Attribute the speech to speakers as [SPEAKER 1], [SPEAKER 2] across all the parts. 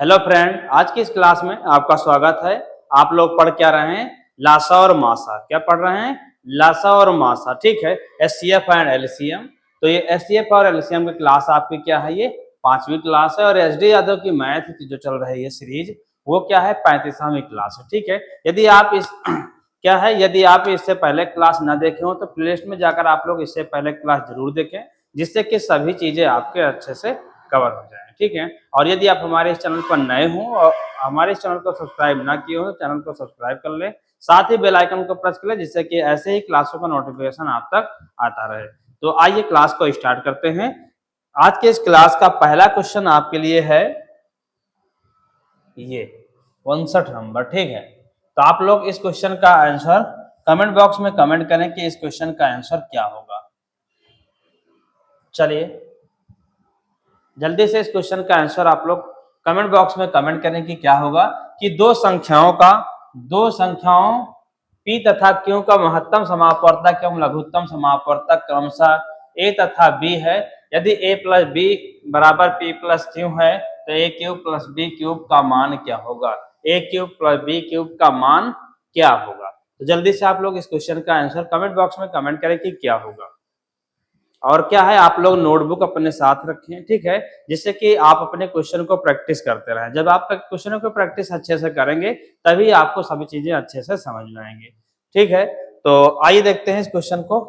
[SPEAKER 1] Hello friend, आज की इस क्लास में आपका स्वागत है। आप लोग पढ़ क्या रहे हैं? लासा और मासा। क्या पढ़ रहे हैं? लासा और मासा। ठीक है, एचसीएफ एंड एलसीएम। तो ये एचसीएफ और एलसीएम की क्लास आपकी क्या है? ये 5वीं क्लास है। और एचडी यादव की मैथ की जो चल रही है सीरीज, वो क्या है? 35वीं क्लास है। ठीक है, यदि आप इस क्या है, यदि आप इससे पहले क्लास ना देखे हो तो प्लेलिस्ट में जाकर आप लोग इससे पहले क्लास जरूर देखें, जिससे कि सभी चीजें आपके अच्छे से कवर हो जाए। ठीक है, और यदि आप हमारे इस चैनल पर नए हो और हमारे इस चैनल को सब्सक्राइब ना किए हो तो चैनल को सब्सक्राइब कर ले, साथ ही बेल आइकन को प्रेस कर ले, जिससे कि ऐसे ही क्लासों का नोटिफिकेशन आप तक आता रहे। तो आइए क्लास को स्टार्ट करते हैं। आज के इस क्लास का पहला क्वेश्चन आपके लिए है ये 59 नंबर। ठीक है, तो आप लोग इस क्वेश्चन का आंसर कमेंट बॉक्स में कमेंट करें कि इस क्वेश्चन का आंसर क्या होगा। चलिए जल्दी से इस क्वेश्चन का आंसर आप लोग कमेंट बॉक्स में कमेंट करें कि क्या होगा। कि दो संख्याओं p तथा q का महत्तम समापवर्तक एवं लघुत्तम समापवर्तक क्रमशः a तथा b है। यदि a प्लस बी बराबर p प्लस q है तो a cube plus b cube का मान क्या होगा? a cube plus b cube का मान क्या होगा? तो जल्दी से आप लोग इस क्वेश्चन का आंसर कमेंट बॉक्स में कमेंट करें कि क्या होगा। और क्या है, आप लोग नोटबुक अपने साथ रखें। ठीक है, जिससे कि आप अपने क्वेश्चन को प्रैक्टिस करते रहें। जब आप क्वेश्चनों को प्रैक्टिस अच्छे से करेंगे तभी आपको सभी चीजें अच्छे से समझ में आएंगी। ठीक है, तो आइए देखते हैं इस क्वेश्चन को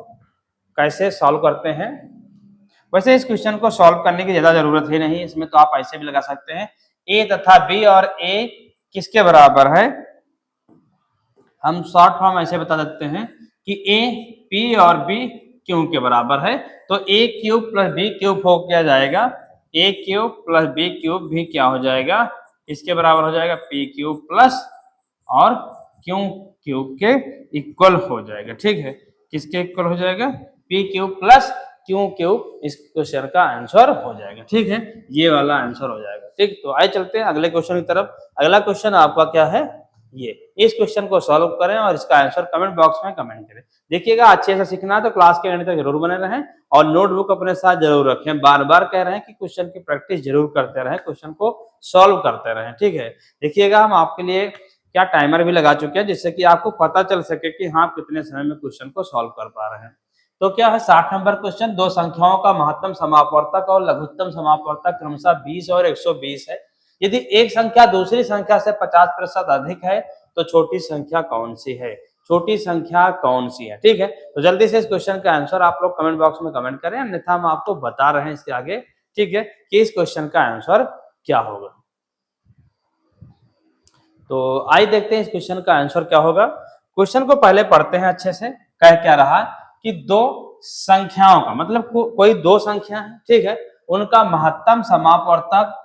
[SPEAKER 1] कैसे सॉल्व करते हैं। वैसे इस क्वेश्चन को सॉल्व करने की ज्यादा जरूरत ही नहीं, इसमें तो आप ऐसे भी लगा सकते हैं। ए तथा बी और ए किसके बराबर है? हम शॉर्ट फॉर्म ऐसे बता सकते हैं कि ए पी और बी क्यू के बराबर है। तो ए क्यूब प्लस बी क्यूब हो क्या जाएगा? ए क्यूब प्लस बी क्यूब भी क्या हो जाएगा? इसके बराबर हो जाएगा पी क्यूब प्लस और क्यू क्यूब के इक्वल हो जाएगा। ठीक है, किसके इक्वल हो जाएगा? P cube plus Q cube. इस क्वेश्चन का आंसर हो जाएगा। ठीक है, ये वाला आंसर हो जाएगा। ठीक, तो आइए चलते हैं अगले क्वेश्चन की तरफ। अगला क्वेश्चन आपका क्या है? ये इस क्वेश्चन को सॉल्व करें और इसका आंसर कमेंट बॉक्स में कमेंट करें। देखिएगा, अच्छे से सीखना है तो क्लास के एंड तक जरूर बने रहें और नोटबुक अपने साथ जरूर रखें। बार बार कह रहे हैं कि क्वेश्चन की प्रैक्टिस जरूर करते रहें, क्वेश्चन को सॉल्व करते रहें। ठीक है, देखिएगा हम आपके लिए क्या टाइमर भी लगा चुके हैं, जिससे कि आपको पता चल सके कि हाँ कितने समय में क्वेश्चन को सॉल्व कर पा रहे हैं। तो क्या है 60 नंबर क्वेश्चन, दो संख्याओं का महत्तम समापवर्तक और लघुत्तम समापवर्तक क्रमशः 20 और 120 है। यदि एक संख्या दूसरी संख्या से 50% अधिक है तो छोटी संख्या कौन सी है? छोटी संख्या कौन सी है? ठीक है, तो जल्दी से इस क्वेश्चन का आंसर आप लोग कमेंट बॉक्स में कमेंट करें, अन्यथा हम आपको बता रहे हैं इसके आगे। ठीक है, कि इस क्वेश्चन का आंसर क्या होगा। तो आइए देखते हैं इस क्वेश्चन का आंसर क्या होगा। क्वेश्चन को पहले पढ़ते हैं अच्छे से। कह क्या रहा कि दो संख्याओं का मतलब कोई दो संख्या है, ठीक है, उनका महत्तम समापवर्तक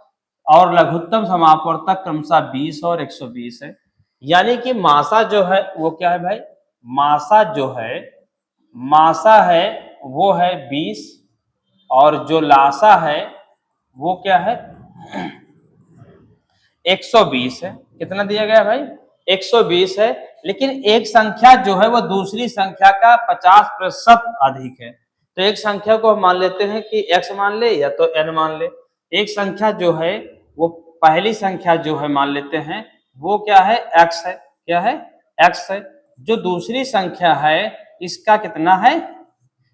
[SPEAKER 1] और लघुत्तम समापवर्तक क्रमशः 20 और 120 है। यानी कि मासा जो है वो क्या है भाई? मासा जो है, मासा है वो है 20 और जो लासा है वो क्या है? 120 है। कितना दिया गया भाई? 120 है। लेकिन एक संख्या जो है वो दूसरी संख्या का 50% अधिक है। तो एक संख्या को मान लेते हैं कि x मान ले या तो n मान ले। एक संख्या जो है वो पहली संख्या जो है मान लेते हैं वो क्या है? x है। क्या है? x है। जो दूसरी संख्या है इसका कितना है?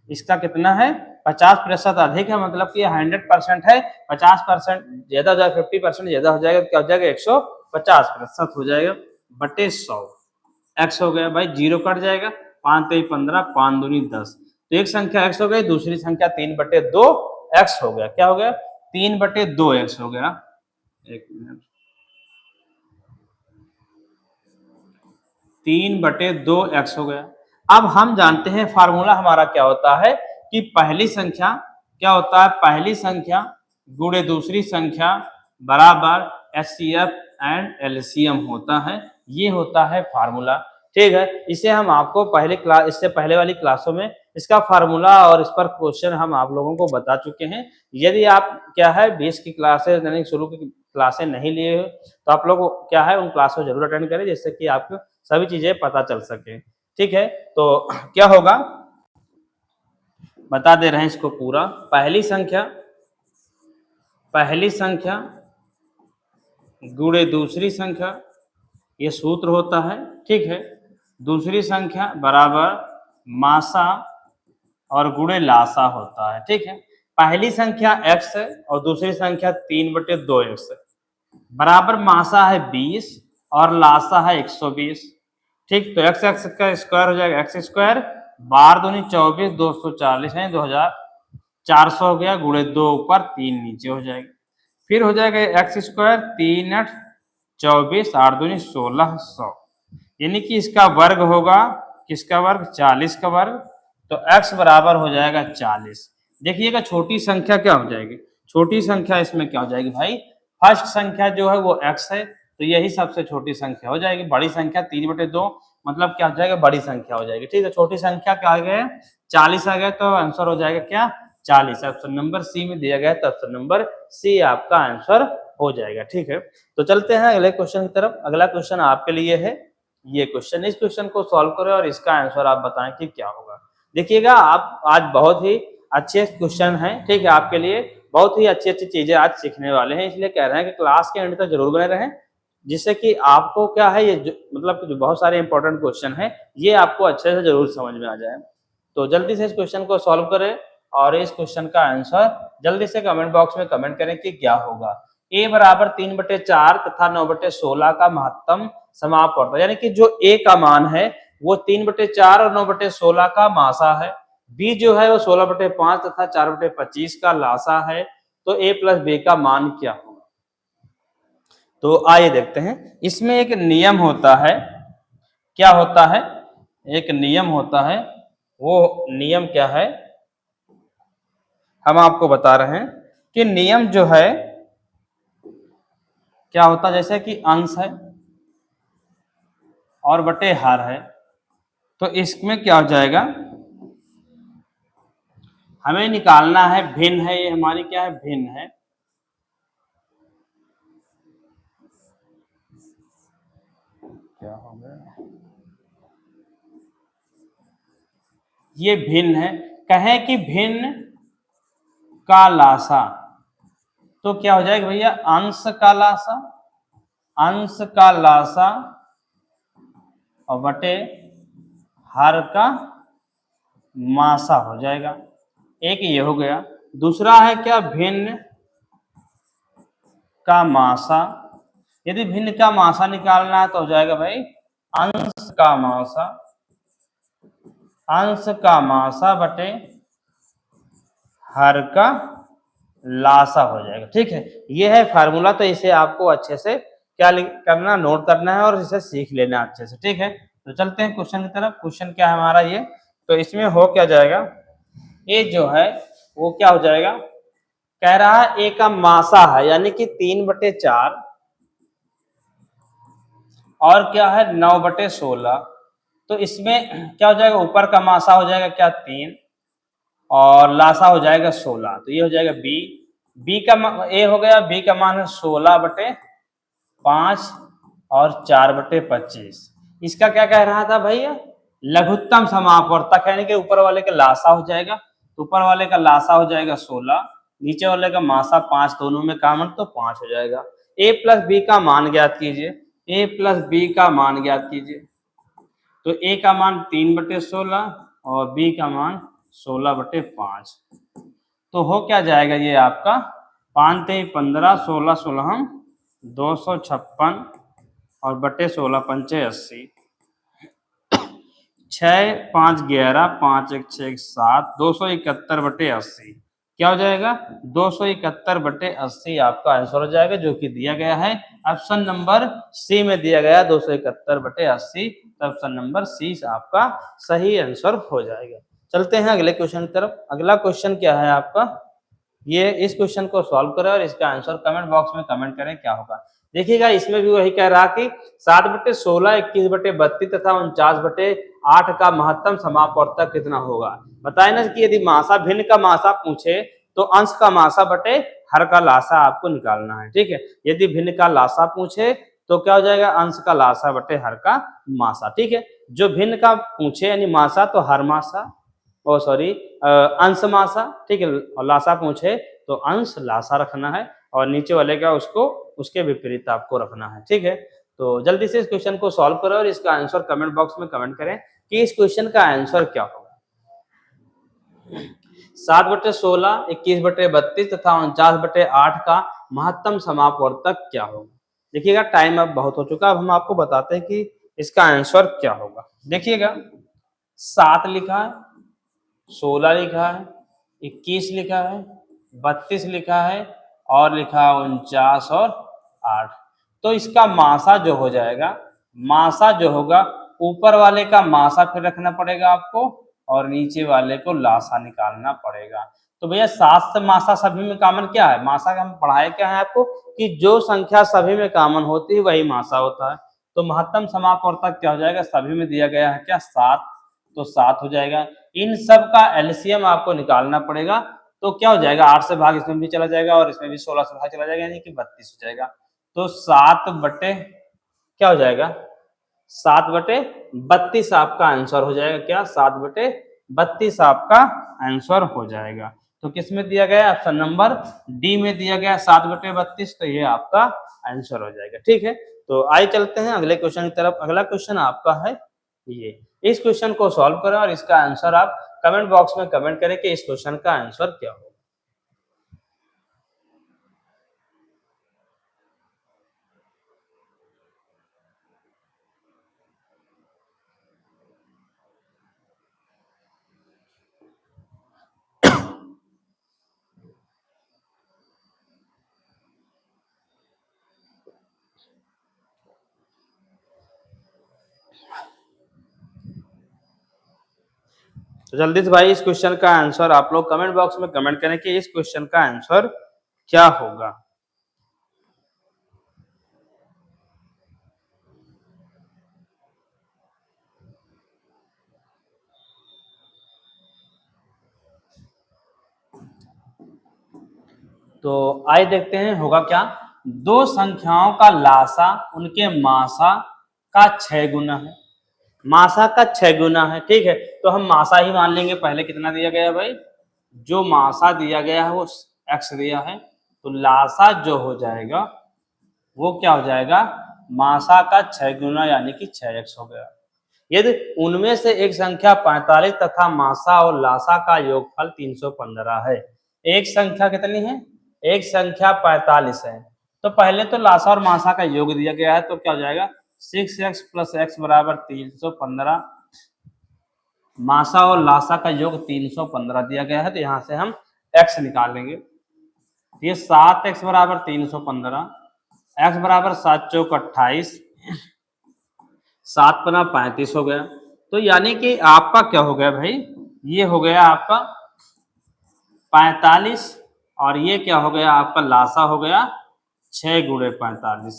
[SPEAKER 1] इसका कितना है? 50% अधिक है, मतलब कि 100% है। 50% ज्यादा हो जाएगा, 50% ज्यादा हो जाएगा, क्या हो जाएगा? 150% हो जाएगा बटे 100। एक्स हो गया भाई, जीरो कट जाएगा, 5 3 15, 5 दूनी 10। तो एक संख्या एक्स हो गई, दूसरी संख्या 3/2 एक्स हो गया। क्या हो गया? 3/2 एक्स हो गया। एक मिनट, 3/2 एक्स हो गया। अब हम जानते हैं फार्मूला हमारा क्या होता है कि पहली संख्या क्या होता है? पहली संख्या गुणे दूसरी संख्या बराबर एचसीएफ एंड एलसीएम होता है। ये होता है फार्मूला। ठीक है, इसे हम आपको पहले क्लास, इससे पहले वाली क्लासों में इसका फार्मूला और इस पर क्वेश्चन हम आप लोगों को बता चुके हैं। यदि आप क्या है 20 की क्लासेस यानी शुरू की क्लासें नहीं लिए हो तो आप लोग क्या है उन क्लास को जरूर अटेंड करें, जिससे कि आपको सभी चीजें पता चल सके। ठीक है, तो क्या होगा बता दे रहे हैं इसको पूरा। पहली संख्या गुणे दूसरी संख्या, ये सूत्र होता है, ठीक है। दूसरी संख्या बराबर मासा और गुणे लासा होता है, ठीक है। पहली संख्या x है और दूसरी संख्या 3/2x है, बराबर मासा है 20 और लासा है 120, ठीक। तो x का स्क्वायर हो जाएगा एक्स स्क्वायर, 12 दूनी 24, 240 है 2400 हो गया, गुणे 2 ऊपर 3 नीचे हो जाएगा। फिर हो जाएगा एक्स स्क्वायर 3 8 24, 8 दूनी 1600, यानी कि इसका वर्ग होगा, किसका वर्ग, 40 का वर्ग। तो x बराबर हो जाएगा 40। देखिएगा छोटी संख्या क्या हो जाएगी, छोटी संख्या इसमें क्या हो जाएगी भाई, फर्स्ट संख्या जो है वो x है, तो यही सबसे छोटी संख्या हो जाएगी। बड़ी संख्या 3/2 मतलब क्या हो जाएगा, बड़ी संख्या हो जाएगी, ठीक है। छोटी संख्या क्या आ गया, 40 आ गया, तो आंसर हो जाएगा क्या, 40। ऑप्शन नंबर सी में दिया गया है, तो ऑप्शन नंबर सी आपका आंसर हो जाएगा, ठीक है। तो चलते हैं अगले क्वेश्चन की तरफ। अगला क्वेश्चन आपके लिए है ये क्वेश्चन, इस क्वेश्चन को सॉल्व करें और इसका आंसर आप बताएं कि क्या होगा। देखिएगा आप आज बहुत ही अच्छे क्वेश्चन हैं, ठीक है, आपके लिए बहुत ही अच्छी अच्छी चीजें आज सीखने वाले हैं, इसलिए कह रहे हैं कि क्लास के एंड तक जरूर बने रहें, जिससे कि आपको क्या है ये मतलब कि जो बहुत सारे इंपॉर्टेंट क्वेश्चन हैं ये आपको अच्छे से जरूर समझ में आ जाए। तो जल्दी से इस क्वेश्चन को सॉल्व करें और इस क्वेश्चन का आंसर जल्दी से कमेंट बॉक्स में कमेंट करें कि क्या होगा। a बराबर 3/4 तथा 9/16 का महत्तम समापवर्त, यानी कि जो a का मान है वो 3/4 और 9/16 का मासा है, b जो है वो 16/5 तथा 4/25 का लासा है, तो a प्लस b का मान क्या होगा। तो आइए देखते हैं, इसमें एक नियम होता है, क्या होता है, एक नियम होता है, वो नियम क्या है हम आपको बता रहे हैं कि नियम जो है क्या होता है, जैसे कि अंश है और बटे हर है, तो इसमें क्या हो जाएगा, हमें निकालना है भिन्न है, ये हमारी क्या है, भिन्न है, क्या हो गया, ये भिन्न है, कहें कि भिन्न का लासा, तो क्या हो जाएगा भैया, अंश का लासा, अंश का लासा और बटे हर का मासा हो जाएगा। एक ये हो गया, दूसरा है क्या, भिन्न का मासा, यदि भिन्न का मासा निकालना है तो हो जाएगा भाई अंश का मासा, अंश का मासा बटे हर का लासा हो जाएगा, ठीक है। ये है फार्मूला, तो इसे आपको अच्छे से क्या करना, नोट करना है और इसे सीख लेना अच्छे से, ठीक है। तो चलते हैं क्वेश्चन की तरफ। क्वेश्चन क्या है हमारा ये, तो इसमें हो क्या जाएगा, ये जो है वो क्या हो जाएगा, कह रहा है ए का मासा है यानी कि 3/4 और क्या है 9/16, तो इसमें क्या हो जाएगा, ऊपर का मासा हो जाएगा क्या 3 और लासा हो जाएगा 16, तो ये हो जाएगा बी, बी का ए हो गया, बी का मान है 16/5 और 4/25। इसका क्या कह रहा था भैया, लघुत्तम समापवर्तक, यानी कि ऊपर वाले का लासा हो जाएगा, तो ऊपर वाले का लासा हो जाएगा 16, नीचे वाले का मासा 5, दोनों में कॉमन तो 5 हो जाएगा। ए प्लस बी का मान ज्ञात कीजिए, ए प्लस बी का मान ज्ञात कीजिए, तो ए का मान 3/16 और बी का मान 16/5, तो हो क्या जाएगा ये आपका 5 3 15 16 16 256 और बटे 16 पंचे 80, 6 5 11 5 1 6 7 271/80, क्या हो जाएगा 271/80 आपका आंसर हो जाएगा, जो कि दिया गया है ऑप्शन नंबर सी में दिया गया 271/80, तो ऑप्शन नंबर सी आपका सही आंसर हो जाएगा। चलते हैं अगले क्वेश्चन की तरफ। अगला क्वेश्चन क्या है आपका, ये इस क्वेश्चन को सॉल्व करें और इसका आंसर कमेंट बॉक्स में कमेंट करें क्या होगा। देखिएगा इसमें भी वही कह रहा कि 7/16 21/32 तथा 49/8 का महत्तम समापवर्तक कितना होगा। बताए ना कि यदि मासा भिन्न का मासा पूछे तो अंश का मासा बटे हर का लासा आपको निकालना है, ठीक है। यदि भिन्न का लासा पूछे तो क्या हो जाएगा, अंश का लासा बटे हर का मासा, ठीक है। जो भिन्न का पूछे यानी मासा तो हर मासा, ओ सॉरी अंश मासा, ठीक है, और लासा पूछे तो अंश लासा रखना है, और नीचे वाले का उसको उसके विपरीत आपको रखना है। ठीक है, तो जल्दी से इस क्वेश्चन को सॉल्व करें और इसका आंसर कमेंट बॉक्स में कमेंट करें कि इस क्वेश्चन का आंसर क्या होगा। 7/16, 21/32 तथा 49/8 का महत्तम समापवर्तक क्या होगा। देखिएगा टाइम अब बहुत हो चुका, अब हम आपको बताते हैं कि इसका आंसर क्या होगा। देखिएगा 7 लिखा है, 16 लिखा है, 21 लिखा है, 32 लिखा है और लिखा है 49 और 8। तो इसका मासा जो हो जाएगा, मासा जो होगा, ऊपर वाले का मासा फिर रखना पड़ेगा आपको और नीचे वाले को लासा निकालना पड़ेगा। तो भैया 7 से मासा सभी में कॉमन क्या है, मासा का हम पढ़ाए क्या है आपको कि जो संख्या सभी में कॉमन होती है वही मासा होता है। तो महत्तम समापवर्तक क्या हो जाएगा, सभी में दिया गया है क्या 7, तो 7 हो जाएगा। इन सब का एलसीएम आपको निकालना पड़ेगा, तो क्या हो जाएगा 8 से भाग इसमें भी चला जाएगा और इसमें भी 16 से भाग चला जाएगा, यानी कि 32 हो जाएगा। तो 7 बटे क्या हो जाएगा, 7/32 आपका आंसर हो जाएगा क्या, 7/32 आपका आंसर हो जाएगा। तो किस में दिया गया, ऑप्शन नंबर डी में दिया गया 7/32, तो ये आपका आंसर हो जाएगा। ठीक है, तो आइए चलते हैं अगले क्वेश्चन की तरफ। अगला क्वेश्चन आपका है ये, इस क्वेश्चन को सॉल्व करें और इसका आंसर आप कमेंट बॉक्स में कमेंट करें कि इस क्वेश्चन का आंसर क्या होगा। तो जल्दी से भाई इस क्वेश्चन का आंसर आप लोग कमेंट बॉक्स में कमेंट करें कि इस क्वेश्चन का आंसर क्या होगा। तो आइए देखते हैं होगा क्या। दो संख्याओं का लासा उनके मासा का 6 गुना है, मासा का 6 गुना है। ठीक है, तो हम मासा ही मान लेंगे। पहले कितना दिया गया है भाई, जो मासा दिया गया है वो x दिया है, तो लासा जो हो जाएगा वो क्या हो जाएगा, मासा का 6 गुना यानी कि 6x हो गया। यदि उनमें से एक संख्या 45 तथा मासा और लासा का योगफल 315 है। एक संख्या कितनी है, एक संख्या 45 है, तो पहले तो लासा और मासा का योग दिया गया है, तो क्या हो जाएगा 6x + x = 315। मासा और लासा का योग 315 दिया गया है, तो यहां से हम x निकाल लेंगे। ये 7x = 315, x = 7 × 4 = 28, 7 × 5 = 35 हो गया। तो यानी कि आपका क्या हो गया भाई, ये हो गया आपका 45 और ये क्या हो गया आपका लासा हो गया 6 × 45,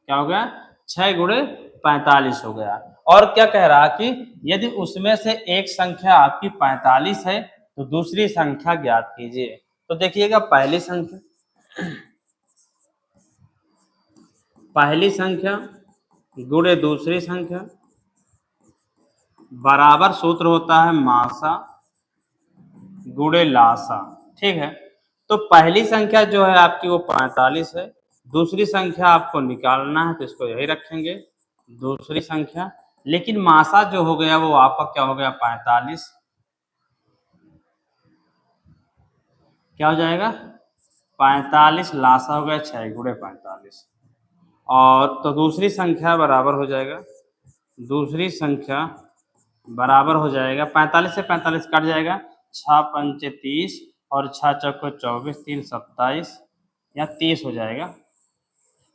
[SPEAKER 1] क्या हो गया 6 × 45 हो गया। और क्या कह रहा कि यदि उसमें से एक संख्या आपकी 45 है तो दूसरी संख्या ज्ञात कीजिए। तो देखिएगा पहली संख्या गुणे दूसरी संख्या बराबर सूत्र होता है मासा गुणे लासा। ठीक है, तो पहली संख्या जो है आपकी वो 45 है, दूसरी संख्या आपको निकालना है तो इसको यही रखेंगे दूसरी संख्या, लेकिन मासा जो हो गया वो आपका क्या हो गया 45, क्या हो जाएगा 45, लासा हो गया 6 × 45, और तो दूसरी संख्या बराबर हो जाएगा, दूसरी संख्या बराबर हो जाएगा 45 से 45 कट जाएगा, 6 × 5 = 30 और 6 × 4 = 24, 3 × 27 या 30 हो जाएगा।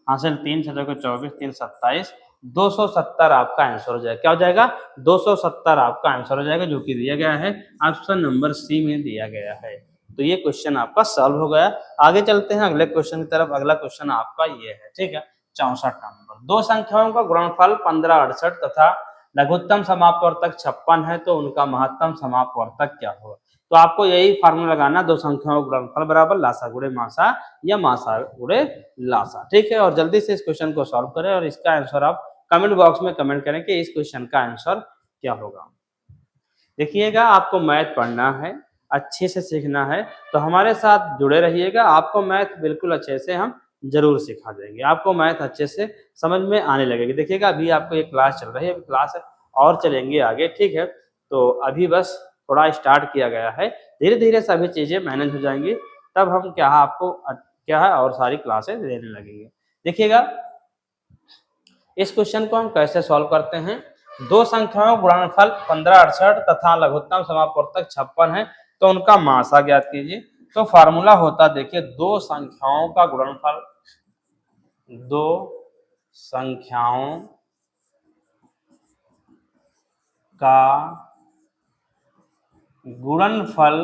[SPEAKER 1] हासिल 3 × 6 = 24, 3 × 27, 270 आपका आंसर हो जाएगा। क्या हो जाएगा 270 आपका आंसर हो जाएगा, जो कि दिया गया है ऑप्शन नंबर सी में दिया गया है। तो ये क्वेश्चन आपका सॉल्व हो गया। आगे चलते हैं अगले क्वेश्चन की तरफ। अगला क्वेश्चन आपका ये है, ठीक है 64 नंबर। दो संख्याओं का गुणनफल 1568 तथा लघुत्तम समापवर्तक 56 है, तो उनका महत्तम समापवर्तक क्या होगा। तो आपको यही फार्मूला लगाना, दो संख्याओं का गुणनफल बराबर लासा गुणे मासा या मासा गुणे लासा। ठीक है, और जल्दी से इस क्वेश्चन को सॉल्व करें और इसका आंसर आप कमेंट बॉक्स में कमेंट करें कि इस क्वेश्चन का आंसर क्या होगा। देखिएगा आपको मैथ पढ़ना है, अच्छे से सीखना है तो हमारे साथ जुड़े रहिएगा। आपको मैथ बिल्कुल अच्छे से हम जरूर सिखा देंगे, आपको मैथ अच्छे से समझ में आने लगेगी। देखिएगा अभी आपको एक क्लास चल रही है, क्लास और चलेंगे आगे, ठीक है। तो अभी बस थोड़ा स्टार्ट किया गया है, धीरे धीरे सभी चीजें मैनेज हो जाएंगी, तब हम क्या आपको क्या है और सारी क्लासेस देने लगेंगे। देखिएगा इस क्वेश्चन को हम कैसे सॉल्व करते हैं। दो संख्याओं गुणनफल 1568 तथा लघुत्तम समापवर्तक 56 है, तो उनका मासा ज्ञात कीजिए। तो फार्मूला होता देखिए, दो संख्याओं का गुणनफल, दो संख्याओं का गुणनफल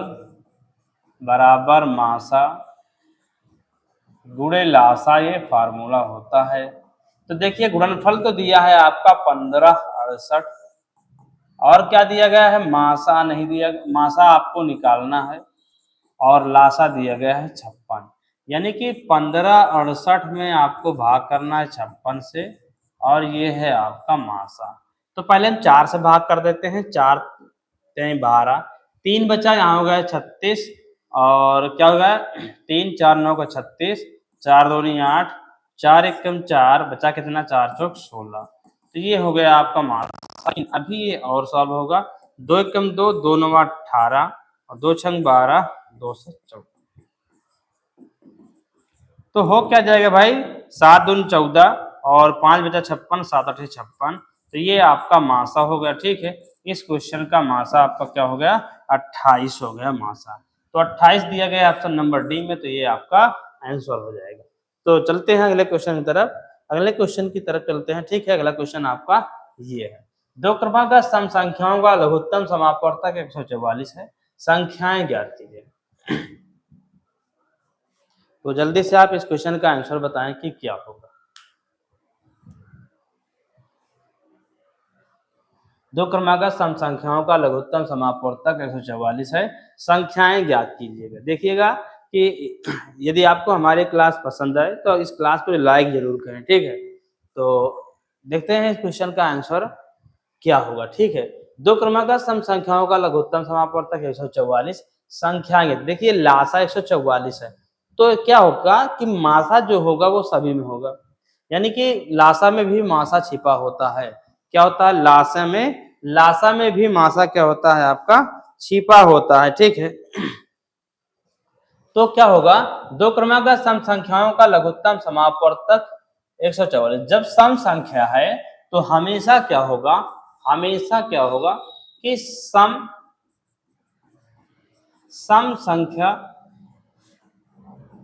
[SPEAKER 1] बराबर मासा गुणे लासा, ये फार्मूला होता है। तो देखिए गुणनफल तो दिया है आपका 1568, और क्या दिया गया है, मासा नहीं दिया, मासा आपको निकालना है, और लासा दिया गया है 56। यानी कि 1568 में आपको भाग करना है 56 से, और ये है आपका मासा। तो पहले हम 4 से भाग कर देते हैं, 4 3 12, 3 बचा, यहाँ हो गया 36, और क्या हो गया 3 4 9 का 36, 4 2 8, 4 1 4, बचा कितना 4 चौक 16। तो ये हो गया आपका मासा। अभी ये और सॉल्व होगा, 2 1 2, 2 9 18, और 2 6 12, 2 से 14। तो हो क्या जाएगा भाई, 7 दूनी 14, और 5 बचा 56, 7 8 56। तो ये आपका मासा हो गया, ठीक है। इस क्वेश्चन का मासा आपका क्या हो गया, 28 हो गया मासा। तो 28 दिया गया ऑप्शन नंबर डी में, तो ये आपका आंसर हो जाएगा। तो चलते हैं अगले क्वेश्चन की तरफ, अगले क्वेश्चन की तरफ चलते हैं, ठीक है। अगला क्वेश्चन आपका ये है, दो क्रमांक सम संख्याओं का लघुत्तम समापवर्तक 144 है, संख्याएं ज्ञात कीजिए। तो जल्दी से आप इस क्वेश्चन का आंसर बताएं कि क्या होगा। दो क्रमांक सम संख्याओं का लघुत्तम समापवर्तक 144 है, संख्याएं ज्ञात कीजिएगा। देखिएगा कि यदि आपको हमारी क्लास पसंद आए तो इस क्लास को लाइक जरूर करें, ठीक है। तो देखते हैं इस क्वेश्चन का आंसर क्या होगा, ठीक है। दो क्रमांक सम संख्याओं का लघुत्तम समापवर्तक 144, संख्याएं, देखिए लासा 144 है, तो क्या होगा कि मासा जो होगा वो सभी में होगा, यानी कि लासा में भी मासा छिपा होता है। क्या होता है, लासा में भी मासा क्या होता है आपका, छिपा होता है, ठीक है। तो क्या होगा, दो क्रमांक सम संख्याओं का लघुत्तम समापवर्तक 144, जब सम संख्या है तो हमेशा क्या होगा, हमेशा क्या होगा कि सम संख्या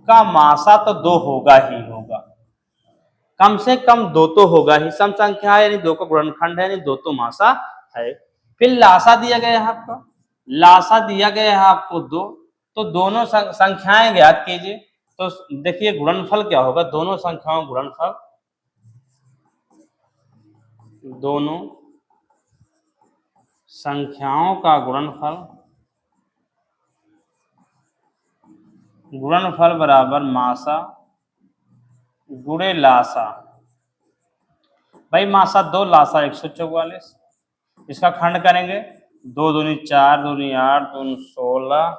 [SPEAKER 1] का मासा तो 2 होगा ही होगा, कम से कम 2 तो होगा ही। सम संख्या है यानी 2 का गुणनखंड है, यानी 2 तो मासा है। फिर लासा दिया गया है आपका, लासा दिया गया है आपको 2, तो दोनों संख्याएं ज्ञात कीजिए। तो देखिए गुणनफल क्या होगा, दोनों संख्याओं गुणनफल, दोनों संख्याओं का गुणनफल, गुणनफल बराबर मासा गुणे लासा। भाई मासा 2, लासा 144, इसका खंड करेंगे, 2 दूनी 4, दूनी 8, दूनी 16,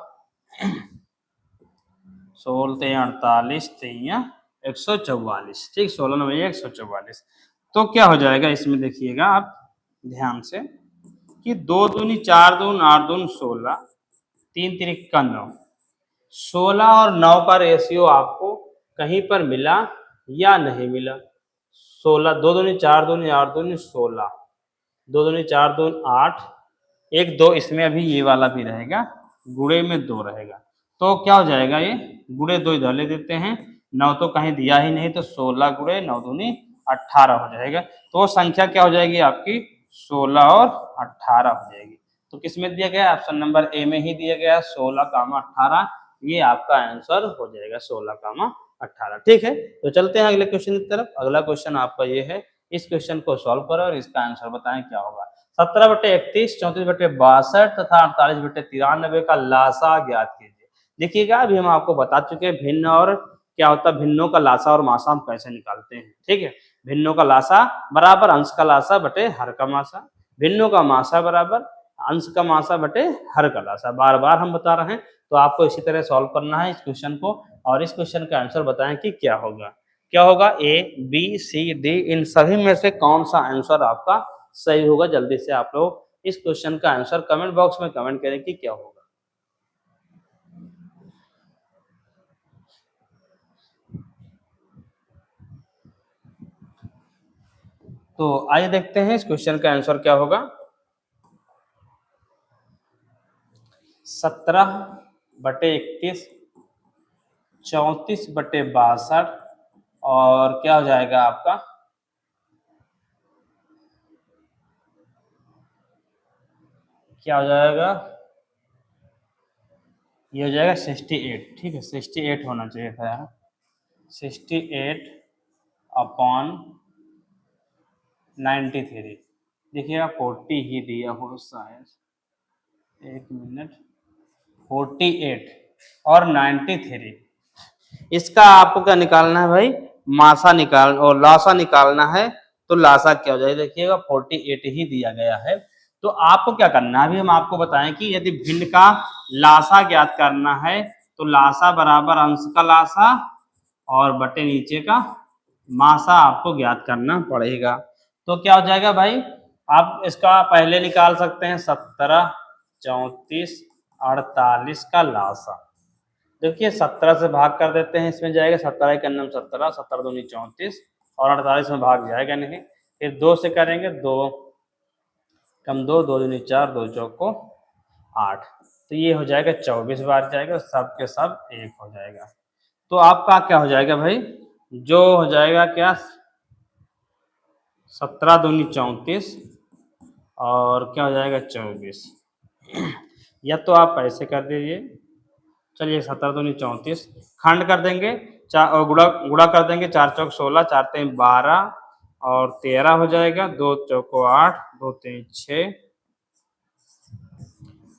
[SPEAKER 1] 16 48, 144, ठीक, 16 9 144। तो क्या हो जाएगा इसमें, देखिएगा आप ध्यान से कि 2 दूनी 4, दून 8, दून 16, 3 3 9, 16 और 9 का रेशियो आपको कहीं पर मिला या नहीं मिला। 16, 2 दूनी 4, दूनी 8, दूनी 16, 2 दूनी 4, दून 8, 1 2 इसमें अभी ये वाला भी रहेगा, गुणे में 2 रहेगा। तो क्या हो जाएगा, ये गुणे 2 इधर ले देते हैं, 9 तो कहीं दिया ही नहीं, तो 16 गुणे 9 दूनी 18 हो जाएगा। तो वो संख्या क्या हो जाएगी आपकी, 16 और 18 हो जाएगी। तो किसमें दिया गया, ऑप्शन नंबर ए में ही दिया गया, 16, 18, ये आपका आंसर हो जाएगा 16, 18, ठीक है। तो चलते हैं अगले क्वेश्चन की तरफ। अगला क्वेश्चन आपका ये है, इस क्वेश्चन को सॉल्व करो और इसका आंसर बताएं क्या होगा। 17/31, 34/62 तथा 48/93 का लासा ज्ञात कीजिए। देखिएगा अभी हम आपको बता चुके हैं भिन्न और क्या होता है, भिन्नों का लासा और मासा हम कैसे निकालते हैं, ठीक है। भिन्नों का लासा बराबर अंश का लासा बटे हर का मासा, भिन्नों का मासा बराबर अंश का मासा बटे हर का लासा, बार बार हम बता रहे हैं। तो आपको इसी तरह सॉल्व करना है इस क्वेश्चन को, और इस क्वेश्चन का आंसर बताएं कि क्या होगा। क्या होगा, ए बी सी डी, इन सभी में से कौन सा आंसर आपका सही होगा। जल्दी से आप लोग इस क्वेश्चन का आंसर कमेंट बॉक्स में कमेंट करें कि क्या होगा। तो आइए देखते हैं इस क्वेश्चन का आंसर क्या होगा। 17/31, 34/62, और क्या हो जाएगा आपका, क्या हो जाएगा, ये हो जाएगा 68। ठीक है, 68 होना चाहिए था यहाँ, 68/93। देखिएगा 40 ही दिया हो शायद, एक मिनट, 48 और 93, इसका आपको क्या निकालना है भाई, मासा निकाल और लासा निकालना है। तो लासा क्या हो जाएगा, देखिएगा 48 ही दिया गया है। तो आपको क्या करना है, अभी हम आपको बताएं कि यदि भिन्न का लासा ज्ञात करना है तो लासा बराबर अंश का लासा और बटे नीचे का मासा आपको ज्ञात करना पड़ेगा। तो क्या हो जाएगा भाई, आप इसका पहले निकाल सकते हैं 17, 34, 48 का लासा। देखिए 17 से भाग कर देते हैं, इसमें जाएगा 17 के अन्नम 17, 17 दूनी 34, और 48 में भाग जाएगा नहीं। फिर 2 से करेंगे, 2 कम 2, 2 दूनी 4, 2 चौको 8, तो ये हो जाएगा 24 बार जाएगा, सब के सब 1 हो जाएगा। तो आपका क्या हो जाएगा भाई, जो हो जाएगा क्या, 17 दूनी 34 और क्या हो जाएगा 24, या तो आप ऐसे कर दीजिए, चलिए 17 दूनी 34, खंड कर देंगे, चार और गुणा गुणा कर देंगे, 4 चौक 16, 4 3 12 और 13 हो जाएगा, 2 चौको 8, 2 3 6,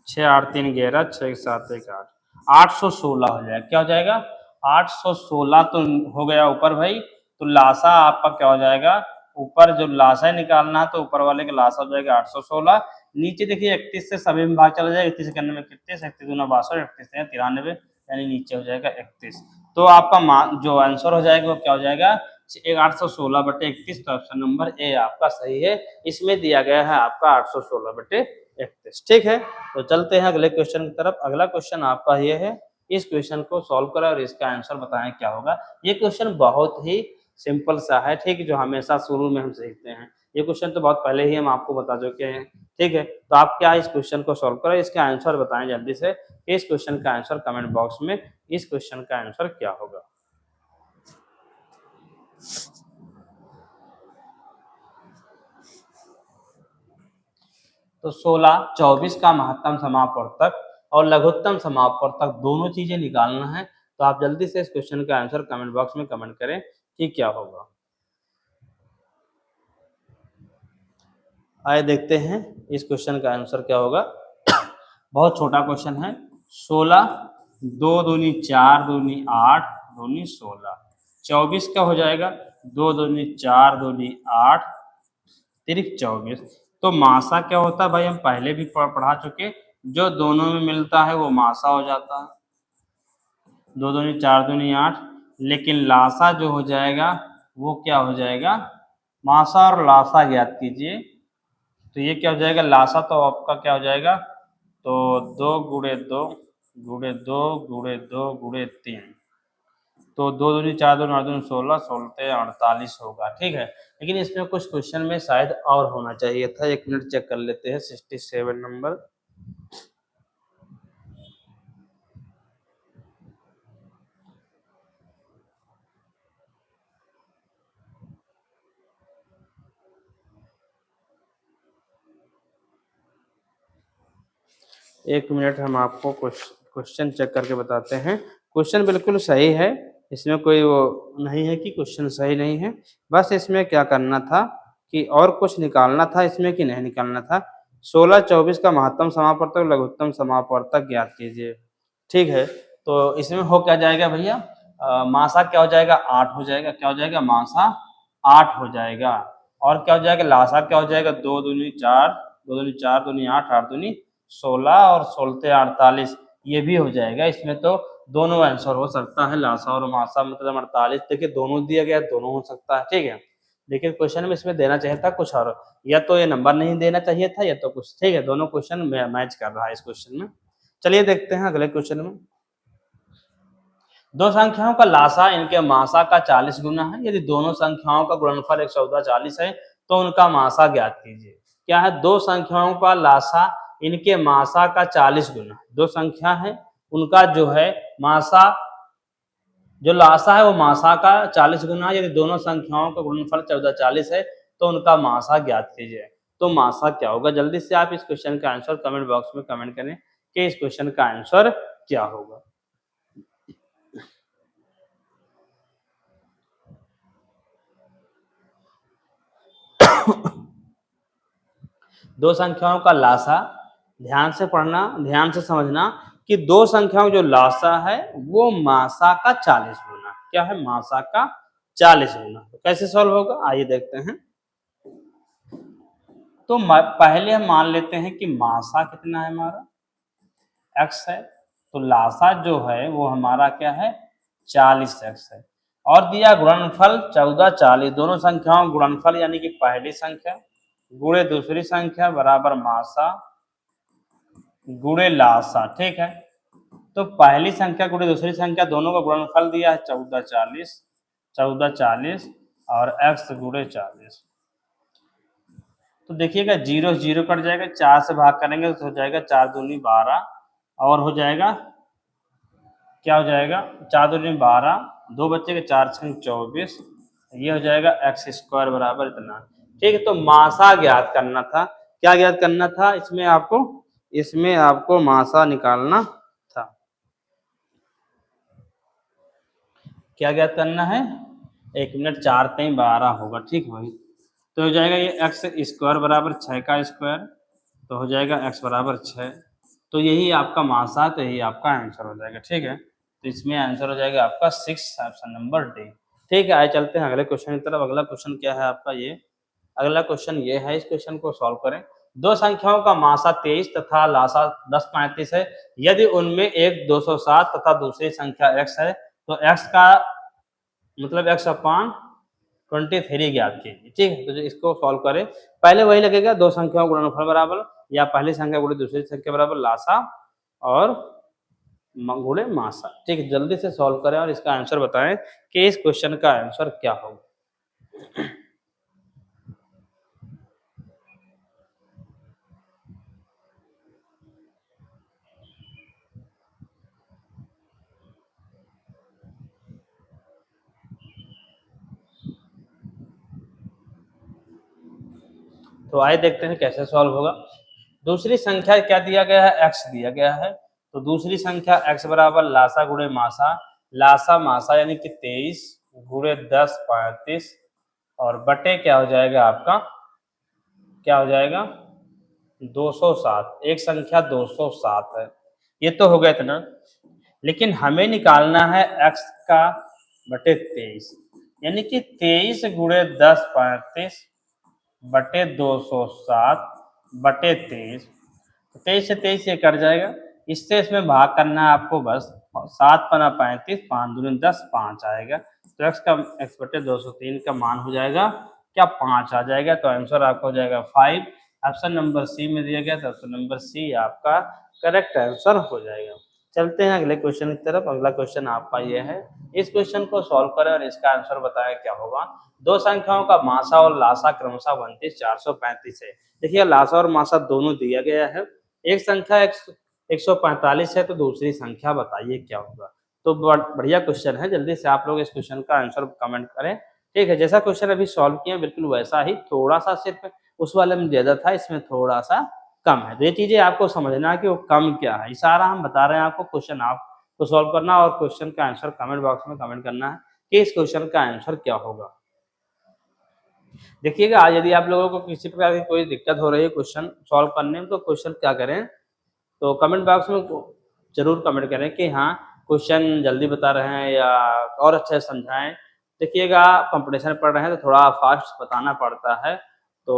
[SPEAKER 1] 6 8 3 11, 6 7 1 8, 816 हो जाएगा। क्या हो जाएगा, 816 तो हो गया ऊपर भाई। तो लासा आपका क्या हो जाएगा, ऊपर जो लासा निकालना है तो ऊपर वाले का लासा हो जाएगा 816। नीचे देखिए 31 से सभी में भाग चला जाएगा, 31 के में 31, 31 दूना 62, 31 93, यानी नीचे हो जाएगा 31। तो आपका जो आंसर हो जाएगा वो क्या हो जाएगा, 816/31। तो ऑप्शन नंबर ए आपका सही है, इसमें दिया गया है आपका 816/31। ठीक है, तो चलते हैं अगले क्वेश्चन की तरफ। अगला क्वेश्चन आपका ये है, इस क्वेश्चन को सॉल्व करें और इसका आंसर बताएं क्या होगा। ये क्वेश्चन बहुत ही सिंपल सा है, ठीक है, जो हमेशा शुरू में हम सीखते हैं। ये क्वेश्चन तो बहुत पहले ही हम आपको बता चुके हैं। ठीक है, तो आप क्या इस क्वेश्चन को सॉल्व करें, इसका आंसर बताएं जल्दी से। इस क्वेश्चन का आंसर कमेंट बॉक्स में, इस क्वेश्चन का आंसर क्या होगा। तो 16, 24 का महत्तम समापवर्तक और लघुत्तम समापवर्तक दोनों चीजें निकालना है। तो आप जल्दी से इस क्वेश्चन का आंसर कमेंट बॉक्स में कमेंट करें कि क्या होगा। आइए देखते हैं इस क्वेश्चन का आंसर क्या होगा। बहुत छोटा क्वेश्चन है। 16, 2 दूनी 4, दूनी 8, दूनी 16, 24 का हो जाएगा 2 दूनी 4, दूनी 8, तिरिक 24। तो मासा क्या होता है भाई, हम पहले भी पढ़ा चुके, जो दोनों में मिलता है वो मासा हो जाता है, 2 दूनी 4, दूनी 8। लेकिन लासा जो हो जाएगा वो क्या हो जाएगा, मासा और लासा ज्ञात कीजिए। तो ये क्या हो जाएगा, लासा तो आपका क्या हो जाएगा, तो 2 गुणे 2 गुणे 2 गुणे 2 गुणे 3, तो 2 दूनी 4, 2 9 दूनी 16, 16 48 होगा। ठीक है, लेकिन इसमें कुछ क्वेश्चन में शायद और होना चाहिए था। एक मिनट चेक कर लेते हैं। 67 नंबर, एक मिनट, हम आपको क्वेश्चन चेक करके बताते हैं। क्वेश्चन बिल्कुल सही है, इसमें कोई वो नहीं है कि क्वेश्चन सही नहीं है। बस इसमें क्या करना था कि और कुछ निकालना था इसमें कि नहीं निकालना था। 16, 24 का महत्तम समापवर्तक लघुत्तम समापवर्तक ज्ञात कीजिए। ठीक है, तो इसमें हो क्या जाएगा भैया, मासा क्या हो जाएगा, 8 हो जाएगा। क्या हो जाएगा, मासा 8 हो जाएगा। और क्या हो जाएगा, लासा क्या हो जाएगा, 2 दूनी 4, 2 दूनी 4, 2 दूनी 8, 8 दूनी 16 और 16 48, ये भी हो जाएगा। इसमें तो दोनों आंसर हो सकता है, लासा और मासा मतलब 48। देखिए दोनों दिया गया, दोनों हो सकता है, ठीक है। लेकिन क्वेश्चन में इसमें देना चाहिए था कुछ और, या तो ये नंबर नहीं देना चाहिए था या तो कुछ, ठीक है। दोनों क्वेश्चन मैच कर रहा है इस क्वेश्चन में। चलिए देखते हैं अगले क्वेश्चन में। दो संख्याओं का लासा इनके मासा का 40 गुना है। यदि दोनों संख्याओं का गुणनफल 114 40 है तो उनका मासा ज्ञात कीजिए। क्या है? दो संख्याओं का लासा इनके मासा का 40 गुना है। दो संख्या है, उनका जो है मासा, जो लासा है वो मासा का 40 गुना है। यदि दोनों संख्याओं का गुणनफल 14 40 है तो उनका मासा ज्ञात कीजिए। तो मासा क्या होगा? जल्दी से आप इस क्वेश्चन का आंसर कमेंट बॉक्स में कमेंट करें कि इस क्वेश्चन का आंसर क्या होगा। दो संख्याओं का लासा, ध्यान से पढ़ना, ध्यान से समझना कि दो संख्याओं जो लासा है वो मासा का 40 गुना। क्या है? मासा का 40 गुना। तो कैसे सॉल्व होगा आइए देखते हैं। तो पहले हम मान लेते हैं कि मासा कितना है, हमारा x है, तो लासा जो है वो हमारा क्या है? 40x है। और दिया गुणनफल 14 40। दोनों संख्याओं गुणनफल यानी कि पहली संख्या गुणे दूसरी संख्या बराबर मासा गुणे लासा, ठीक है। तो पहली संख्या गुणे दूसरी संख्या दोनों का गुणनफल दिया है 14 40, 14 40 और x गुणे 40। तो देखिएगा 0 0 कट जाएगा, 4 से भाग करेंगे तो हो जाएगा 4 दूनी 12 और हो जाएगा, क्या हो जाएगा? 4 दूनी 12, 2 बच्चे के 4 छंग 24, ये हो जाएगा x स्क्वायर बराबर इतना, ठीक है। तो मासा ज्ञात करना था। क्या ज्ञात करना था इसमें आपको मासा निकालना था। क्या ज्ञात करना है? 1 मिनट 4 3 12 होगा, ठीक भाई। तो हो जाएगा ये एक्स स्क्वायर बराबर 6 का स्क्वायर, तो हो जाएगा x बराबर 6। तो यही आपका मासा है, तो यही आपका आंसर हो जाएगा, ठीक है। तो इसमें आंसर हो जाएगा आपका 6, ऑप्शन नंबर डी, ठीक है। आइए चलते हैं अगले क्वेश्चन की तरफ। अगला क्वेश्चन क्या है आपका? ये अगला क्वेश्चन ये है, इस क्वेश्चन को सॉल्व करें। दो संख्याओं का मासा 23 तथा लासा 10 35 है। यदि उनमें एक 207 तथा दूसरी संख्या x है तो x का मतलब x अपान 23 ज्ञात कीजिए, ठीक है। तो इसको सॉल्व करें, पहले वही लगेगा, दो संख्याओं का गुणनफल बराबर या पहली संख्या गुणे दूसरी संख्या बराबर लासा और गुणे मासा, ठीक है। जल्दी से सॉल्व करें और इसका आंसर बताएं कि इस क्वेश्चन का आंसर क्या होगा। तो आइए देखते हैं कैसे सॉल्व होगा। दूसरी संख्या क्या दिया गया है? x दिया गया है। तो दूसरी संख्या x बराबर लासा गुणे मासा, लासा मासा यानी कि 23 गुणे 10 35 और बटे क्या हो जाएगा आपका? क्या हो जाएगा? 207। एक संख्या 207 है, ये तो हो गया इतना। लेकिन हमें निकालना है x का बटे 23, यानी कि 23 गुणे 10 35 बटे 207 बटे 23। 23 से 23 ये कट जाएगा, इससे इसमें भाग करना है आपको बस। 7 पना 35, 5 दूनी 10, 5 आएगा। तो x का x बटे 203 का मान हो जाएगा क्या? 5 आ जाएगा। तो आंसर आपका हो जाएगा 5। ऑप्शन नंबर सी में दिया गया था, ऑप्शन नंबर सी आपका करेक्ट आंसर हो जाएगा। चलते हैं अगले क्वेश्चन की तरफ। अगला क्वेश्चन आपका ये है, इस क्वेश्चन को सॉल्व करें और इसका आंसर बताएं क्या होगा। दो संख्याओं का मासा और लासा क्रमशः 29 435 है। देखिए लासा और मासा दोनों दिया गया है। एक संख्या 145 है तो दूसरी संख्या बताइए क्या होगा। तो बढ़िया क्वेश्चन है, जल्दी से आप लोग इस क्वेश्चन का आंसर कमेंट करें, ठीक है। जैसा क्वेश्चन अभी सॉल्व किया बिल्कुल वैसा ही, थोड़ा सा सिर्फ उस वाले में ज्यादा था, इसमें थोड़ा सा कम है। तो ये चीजें आपको समझना है कि वो कम क्या है, इशारा हम बता रहे हैं आपको। क्वेश्चन आपको सॉल्व करना और क्वेश्चन का आंसर कमेंट बॉक्स में कमेंट करना है कि इस क्वेश्चन का आंसर क्या होगा। देखिएगा आज यदि आप लोगों को किसी प्रकार की कोई दिक्कत हो रही है क्वेश्चन सॉल्व करने में, तो क्वेश्चन क्या करें, तो कमेंट बॉक्स में जरूर कमेंट करें कि हाँ क्वेश्चन जल्दी बता रहे हैं या और अच्छे से समझाएं। देखिएगा कंपटीशन पढ़ रहे हैं तो थोड़ा फास्ट बताना पड़ता है, तो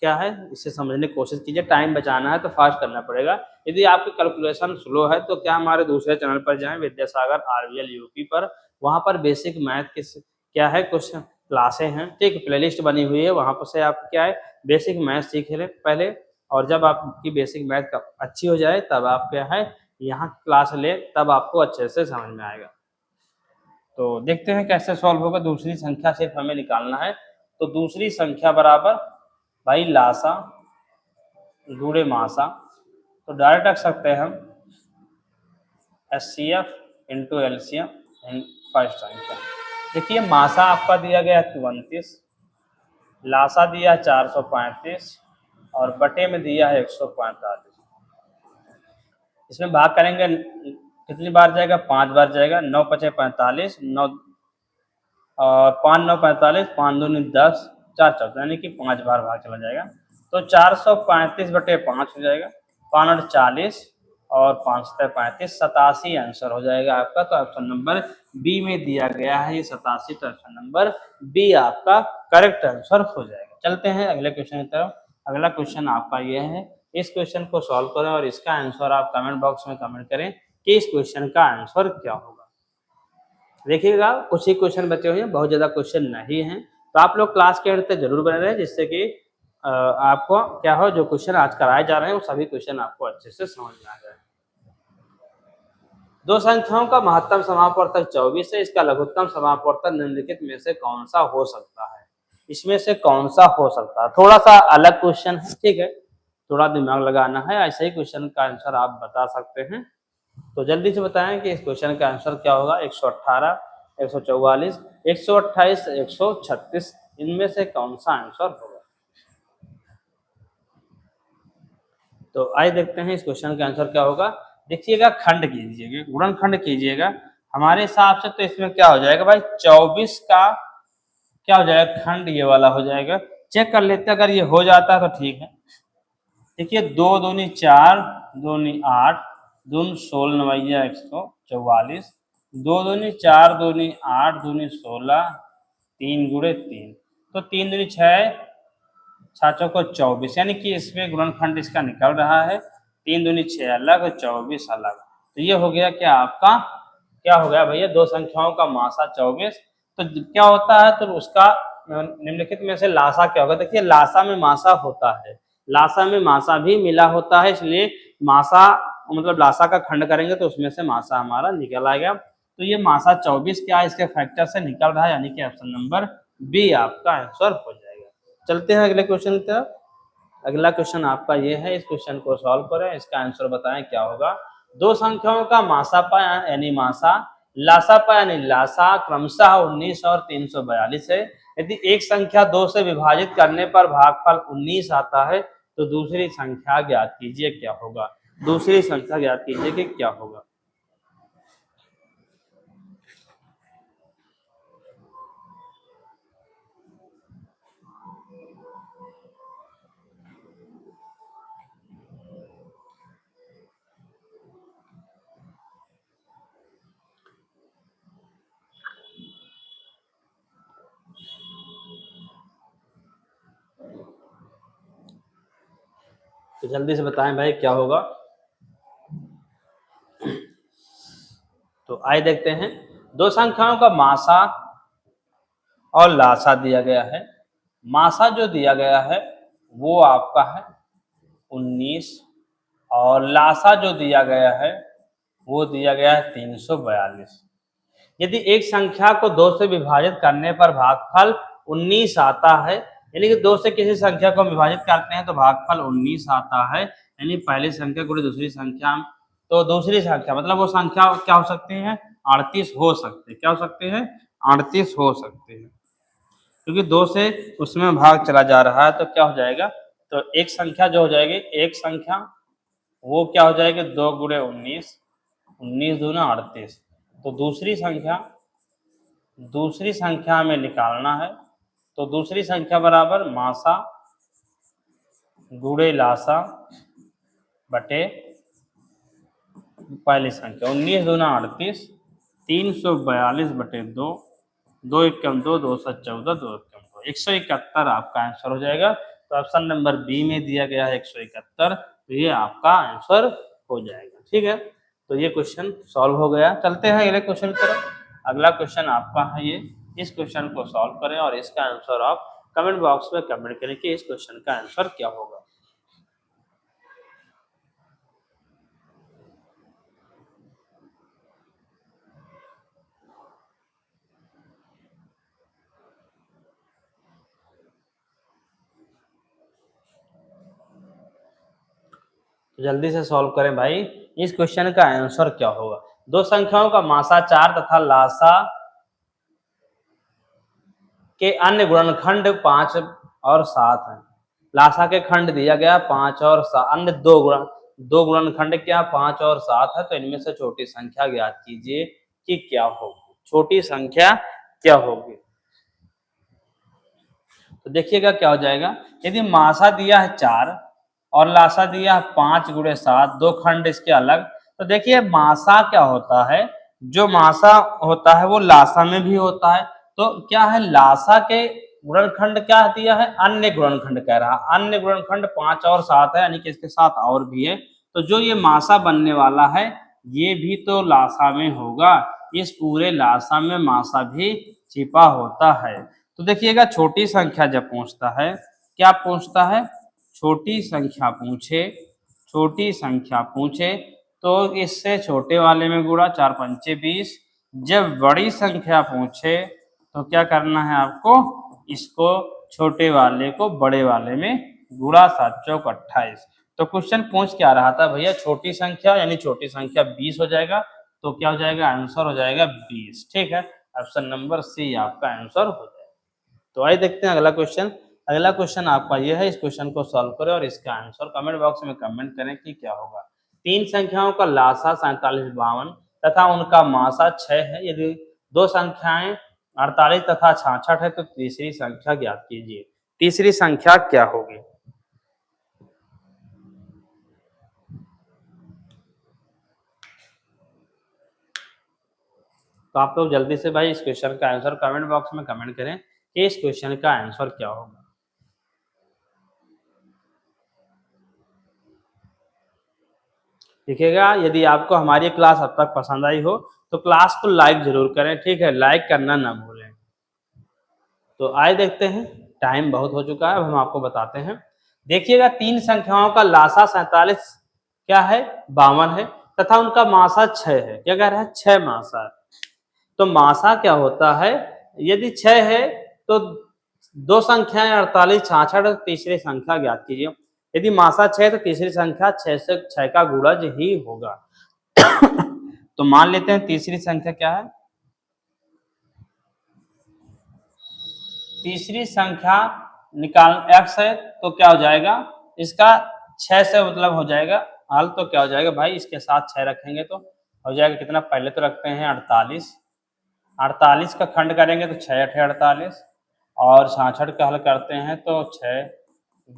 [SPEAKER 1] क्या है, इसे समझने की कोशिश कीजिए। टाइम बचाना है तो फास्ट करना पड़ेगा। यदि आपकी कैलकुलेशन स्लो है तो क्या हमारे दूसरे चैनल पर जाएं, विद्यासागर आरवीएल यूपी पर। वहाँ पर बेसिक मैथ के क्या है कुछ क्लासें हैं, ठीक, प्लेलिस्ट बनी हुई है, वहाँ पर से आप क्या है बेसिक मैथ सीख लें पहले, और जब आपकी बेसिक मैथ अच्छी हो जाए तब आप क्या है यहाँ क्लास लें, तब आपको अच्छे से समझ में आएगा। तो देखते हैं कैसे सॉल्व होगा। दूसरी संख्या सिर्फ हमें निकालना है। तो दूसरी संख्या बराबर भाई लासा गुणे मासा, तो डायरेक्ट रख सकते हैं हम HCF इंटू एलसीएम फर्स्ट संख्या। देखिए मासा आपका दिया गया 32, लासा दिया 435 और बटे में दिया है 145। इसमें भाग करेंगे कितनी बार जाएगा, 5 बार जाएगा। 9 पचे 45, 9 और 5 9 45, 5 दूनी 10, 4 14, यानी कि 5 बार भाग चला जाएगा। तो 435 बटे 5 हो जाएगा, 5 40 और 5 35, 87 आंसर हो जाएगा आपका। तो ऑप्शन नंबर बी में दिया गया है ये 87, तो ऑप्शन नंबर बी आपका करेक्ट आंसर हो जाएगा। चलते हैं अगले क्वेश्चन की तरफ। अगला क्वेश्चन आपका ये है, इस क्वेश्चन को सॉल्व करें और इसका आंसर आप कमेंट बॉक्स में कमेंट करें कि इस क्वेश्चन का आंसर क्या होगा। देखिएगा कुछ ही क्वेश्चन बचे हुए हैं, बहुत ज्यादा क्वेश्चन नहीं है, तो आप लोग क्लास के अंत तक जरूर बने रहें, जिससे कि आपको क्या हो, जो क्वेश्चन आज कराए जा रहे हैं वो सभी क्वेश्चन आपको अच्छे से समझ में आ जाए। दो संख्याओं का महत्तम समापवर्तक 24 है, इसका लघुत्तम समापवर्तक निम्नलिखित में से कौन सा हो सकता है। इसमें से कौन सा हो सकता है, थोड़ा सा अलग क्वेश्चन है, ठीक है, थोड़ा दिमाग लगाना है। ऐसे ही क्वेश्चन का आंसर आप बता सकते हैं, तो जल्दी से बताएं कि इस क्वेश्चन का आंसर क्या होगा। 118, 144, 128, 136, इनमें से कौन सा आंसर होगा। तो आइए देखते हैं इस क्वेश्चन का आंसर क्या होगा। देखिएगा खंड कीजिएगा, गुणनखंड कीजिएगा। हमारे हिसाब से तो इसमें क्या हो जाएगा भाई, 24 का क्या हो जाएगा खंड, ये वाला हो जाएगा। चेक कर लेते हैं, अगर ये हो जाता है तो ठीक है। देखिए 2 दूनी 4, 2 दूनी 8, 2 16 नवैया 144, 2 दूनी 4, 2 दूनी 8, 2 दूनी 16, 3 गुणे 3, तो 3 दूनी 6, 6 को 24, यानी कि इसमें गुणनखंड इसका निकल रहा है। 3 दूनी 6 अलग, 24 अलग, तो ये हो गया क्या आपका, क्या हो गया भैया, दो संख्याओं का मासा 24। तो क्या होता है, तो उसका निम्नलिखित में से लासा क्या होगा। देखिए लासा में मासा होता है, लासा में मासा भी मिला होता है, इसलिए मासा मतलब लासा का खंड करेंगे तो उसमें से मासा हमारा निकल आएगा। तो ये मासा 24 क्या इसके फैक्टर से निकल रहा है, यानी कि ऑप्शन नंबर बी आपका आंसर हो जाएगा। चलते हैं अगले क्वेश्चन की तरफ। अगला क्वेश्चन आपका ये है, इस क्वेश्चन को सॉल्व करें, इसका आंसर बताएं क्या होगा। दो संख्याओं का मासापा यानी मासा, लासापा यानी लासा क्रमशः 19 और 342 है। यदि एक संख्या 2 से विभाजित करने पर भागफल 19 आता है तो दूसरी संख्या ज्ञात कीजिए क्या होगा। दूसरी संख्या ज्ञात कीजिए कि क्या होगा। तो जल्दी से बताएं भाई क्या होगा। तो आइए देखते हैं, दो संख्याओं का मासा और लासा दिया गया है। मासा जो दिया गया है वो आपका है 19 और लासा जो दिया गया है वो दिया गया है 342। यदि एक संख्या को 2 से विभाजित करने पर भागफल 19 आता है, यानी कि 2 से किसी संख्या को विभाजित करते हैं तो भागफल 19 आता है, यानी पहली संख्या गुणे दूसरी संख्या, तो दूसरी संख्या मतलब वो संख्या क्या हो सकती है, 38 हो सकते हैं। क्या हो सकते हैं, 38 हो सकते हैं, क्योंकि 2 से उसमें भाग चला जा रहा है। तो क्या हो जाएगा, तो एक संख्या जो हो जाएगी, एक संख्या वो क्या हो जाएगी, 2 गुणे 19, 19 दूना 38, तो दूसरी संख्या में निकालना है। तो दूसरी संख्या बराबर मासा गुणे लासा बटे पहली संख्या, 19 दूना 38, 342 बटे 2, 2 एकम 2, 2 7 14, 2 एकम 2, 171 आपका आंसर हो जाएगा। तो ऑप्शन नंबर बी में दिया गया है 171, तो ये आपका आंसर हो जाएगा। ठीक है, तो ये क्वेश्चन सॉल्व हो गया। चलते हैं अगले क्वेश्चन की तरफ। अगला क्वेश्चन आपका है ये, इस क्वेश्चन को सॉल्व करें और इसका आंसर आप कमेंट बॉक्स में कमेंट करें कि इस क्वेश्चन का आंसर क्या होगा। तो जल्दी से सॉल्व करें भाई, इस क्वेश्चन का आंसर क्या होगा। दो संख्याओं का मासा 4 तथा लासा के अन्य गुणनखंड 5 और 7 है। लासा के खंड दिया गया 5 और 7, अन्य दो गुणनखंड क्या 5 और 7 है। तो इनमें से छोटी संख्या ज्ञात कीजिए कि क्या होगी। छोटी संख्या क्या होगी, तो देखिएगा क्या हो जाएगा। यदि मासा दिया है 4 और लासा दिया है 5 गुणे 7, दो खंड इसके अलग, तो देखिए मासा क्या होता है, जो मासा होता है वो लासा में भी होता है। तो क्या है, लासा के गुणनखंड क्या दिया है, अन्य गुणनखंड कह रहा है। अन्य गुणनखंड 5 और 7 है, यानी कि इसके साथ और भी है। तो जो ये मासा बनने वाला है ये भी तो लासा में होगा। इस पूरे लासा में मासा भी छिपा होता है। तो देखिएगा छोटी संख्या जब पूछता है, क्या पूछता है, छोटी संख्या पूछे, छोटी संख्या पूछे तो इससे छोटे वाले में गुणा, 4 पंचे 20। जब बड़ी संख्या पूछे तो क्या करना है आपको, इसको छोटे वाले को बड़े वाले में गुणा, 7 चौक 28। तो क्वेश्चन पूछ क्या रहा था भैया, छोटी संख्या, यानी छोटी संख्या 20 हो जाएगा। तो क्या हो जाएगा, आंसर हो जाएगा 20। ठीक है, ऑप्शन नंबर सी आपका आंसर हो जाएगा। तो आइए देखते हैं अगला क्वेश्चन। अगला क्वेश्चन आपका यह है, इस क्वेश्चन को सॉल्व करें और इसका आंसर कमेंट बॉक्स में कमेंट करें कि क्या होगा। तीन संख्याओं का लासा 47 52 तथा उनका मासा 6 है। यदि दो संख्याएं 48 तथा 66 है तो तीसरी संख्या ज्ञात कीजिए। तीसरी संख्या क्या होगी। तो आप लोग जल्दी से भाई इस क्वेश्चन का आंसर कमेंट बॉक्स में कमेंट करें कि इस क्वेश्चन का आंसर क्या होगा। देखिएगा, यदि आपको हमारी क्लास अब तक पसंद आई हो तो क्लास को लाइक जरूर करें। ठीक है, लाइक करना ना भूलें। तो आइए देखते हैं, टाइम बहुत हो चुका है, अब हम आपको बताते हैं। देखिएगा, तीन संख्याओं का लासा 47 क्या है, 52 है तथा उनका मासा 6 है। क्या कह रहा है, 6 मासा है। तो मासा क्या होता है, यदि 6 है तो दो संख्याएं 48 66, तो तीसरी संख्या ज्ञात कीजिए। यदि मासा 6 तो तीसरी संख्या 6 से 6 का गुणज ही होगा। तो मान लेते हैं तीसरी संख्या क्या है, तीसरी संख्या निकाल x है तो क्या हो जाएगा, इसका 6 से मतलब हो जाएगा हल। तो क्या हो जाएगा भाई, इसके साथ 6 रखेंगे तो हो जाएगा कितना, पहले तो रखते हैं 48। 48 का खंड करेंगे तो 6 8 48, और 66 का हल करते हैं तो 6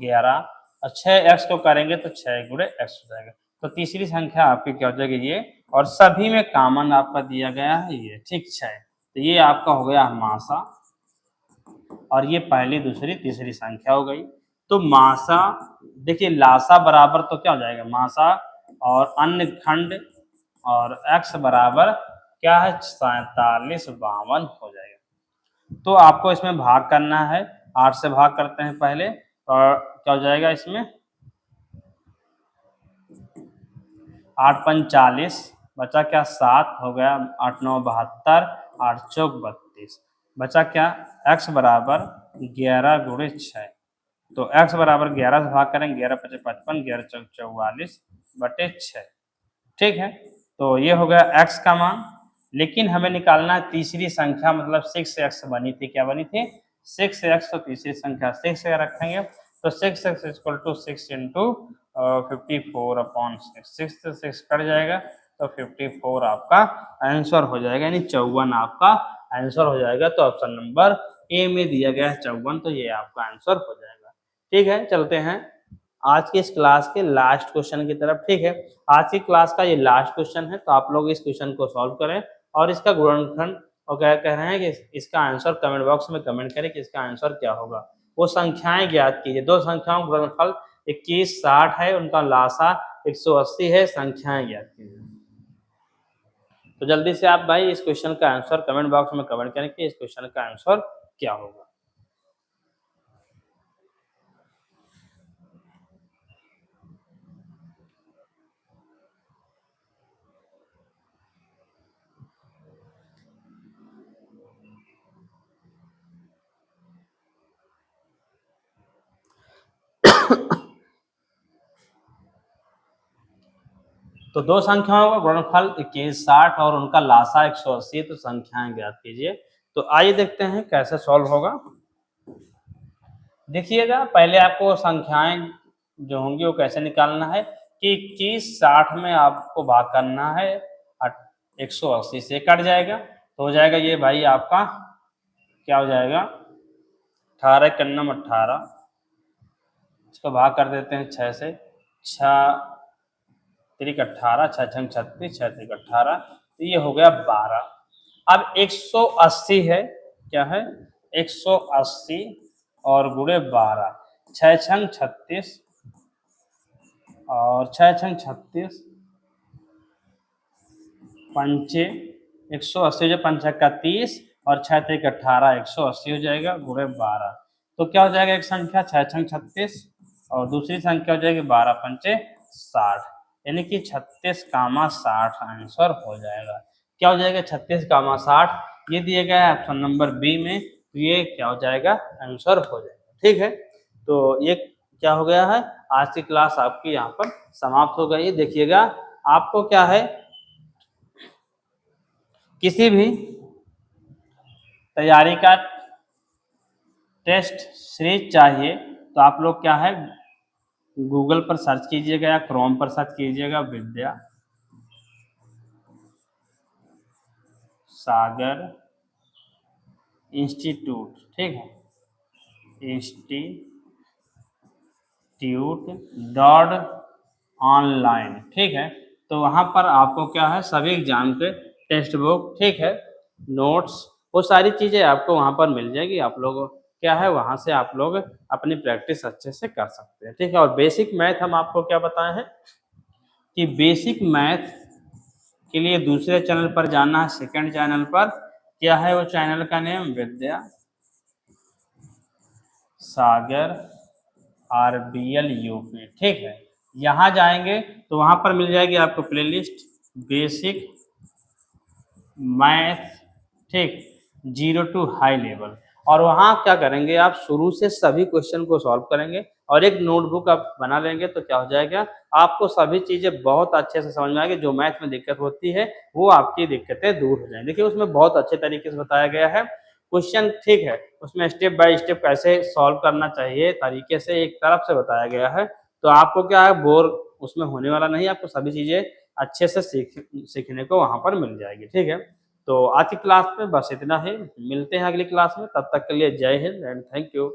[SPEAKER 1] 11, और 6x को करेंगे तो 6 गुणे x हो जाएगा। तो तीसरी संख्या आपकी क्या हो जाएगी ये, और सभी में कॉमन आपका दिया गया है ये, ठीक 6। तो ये आपका हो गया मासा, और ये पहली दूसरी तीसरी संख्या हो गई। तो मासा, देखिए लासा बराबर तो क्या हो जाएगा, मासा और अन्य खंड और x बराबर क्या है, 47 52 हो जाएगा। तो आपको इसमें भाग करना है, 8 से भाग करते हैं पहले, और क्या हो जाएगा इसमें, 8 पंच 40, बचा क्या 7 हो गया, 8 9 72, 8 चौक 32, बचा क्या x बराबर 11 गुणे 6। तो x बराबर 11 से भाग करेंगे, 11 पचे 55, 11 चौक 44 बटे 6। ठीक है, तो ये हो गया x का मान। लेकिन हमें निकालना है तीसरी संख्या, मतलब 6x बनी थी, क्या बनी थी 6x। तो तीसरी संख्या 6 रखेंगे, तो 6x equal to 6 into 54 upon 6 से 6 कट जाएगा, तो 54 आपका आंसर हो जाएगा, यानी 54 आपका आंसर हो जाएगा। तो ऑप्शन नंबर ए में दिया गया है 54, तो ये आपका आंसर हो जाएगा। ठीक है, चलते हैं आज के इस क्लास के लास्ट क्वेश्चन की तरफ। ठीक है, आज की क्लास का ये लास्ट क्वेश्चन है, तो आप लोग इस क्वेश्चन को सॉल्व करें और इसका गुणनखंड, और क्या कह रहे हैं कि इसका आंसर कमेंट बॉक्स में कमेंट करें कि इसका आंसर क्या होगा। वो संख्याएं ज्ञात कीजिए। दो संख्याओं का गुणनफल 21 60 है, उनका लासा 180 है, संख्याएं ज्ञात कीजिए। तो जल्दी से आप भाई इस क्वेश्चन का आंसर कमेंट बॉक्स में कमेंट करें कि इस क्वेश्चन का आंसर क्या होगा। तो दो संख्याओं का गुणनफल 21 60 और उनका लासा 180, तो संख्याएं ज्ञात कीजिए। तो आइए देखते हैं कैसे सॉल्व होगा। देखिएगा, पहले आपको संख्याएं जो होंगी वो कैसे निकालना है कि 21 60 में आपको भाग करना है, 180 से कट जाएगा तो हो जाएगा ये भाई आपका क्या हो जाएगा, 18 कन्नम 18, इसको भाग कर देते हैं 6 से, 6 तिरिक 18, 6 छंग 36, 6 तिरिक 18, तो ये हो गया 12। अब 180 है, क्या है 180 और गुणे 12, 6 छंग 36 और 6 छंग 36 पंचे 180 जो पंचक का 30 और 6 तिरिक 18, 180 हो जाएगा गुणे 12। तो क्या हो जाएगा, एक संख्या 6 छंग 36 और दूसरी संख्या हो जाएगी 12 पंचे 60, यानी कि 36 कामा 60 आंसर हो जाएगा। क्या हो जाएगा 36 कामा 60, ये दिया गया है ऑप्शन नंबर बी में, तो ये क्या हो जाएगा आंसर हो जाएगा। ठीक है, तो ये क्या हो गया है, आज की क्लास आपकी यहाँ पर समाप्त हो गई। देखिएगा, आपको क्या है, किसी भी तैयारी का टेस्ट सीरीज चाहिए तो आप लोग क्या है, गूगल पर सर्च कीजिएगा या क्रोम पर सर्च कीजिएगा विद्या सागर इंस्टीट्यूट, ठीक है, institute.online, ठीक है। तो वहाँ पर आपको क्या है, सभी एग्जाम के टेक्स्ट बुक, ठीक है, नोट्स, वो सारी चीज़ें आपको वहाँ पर मिल जाएगी। आप लोग क्या है, वहाँ से आप लोग अपनी प्रैक्टिस अच्छे से कर सकते हैं। ठीक है, और बेसिक मैथ हम आपको क्या बताए हैं कि बेसिक मैथ के लिए दूसरे चैनल पर जाना है, सेकंड चैनल पर, क्या है वो चैनल का name, Vidya Sagar RBL UP, ठीक है। यहाँ जाएंगे तो वहाँ पर मिल जाएगी आपको प्लेलिस्ट बेसिक मैथ, ठीक, 0 to हाई लेवल, और वहाँ क्या करेंगे, आप शुरू से सभी क्वेश्चन को सॉल्व करेंगे और एक नोटबुक आप बना लेंगे तो क्या हो जाएगा, आपको सभी चीज़ें बहुत अच्छे से समझ में आएगी। जो मैथ में दिक्कत होती है वो आपकी दिक्कतें दूर हो जाएंगी। देखिए, उसमें बहुत अच्छे तरीके से बताया गया है क्वेश्चन, ठीक है, उसमें स्टेप बाय स्टेप कैसे सॉल्व करना चाहिए तरीके से एक तरफ से बताया गया है। तो आपको क्या है, बोर उसमें होने वाला नहीं, आपको सभी चीज़ें अच्छे से सीखने को वहाँ पर मिल जाएगी। ठीक है, तो आज की क्लास में बस इतना ही, मिलते हैं अगली क्लास में, तब तक के लिए जय हिंद एंड थैंक यू।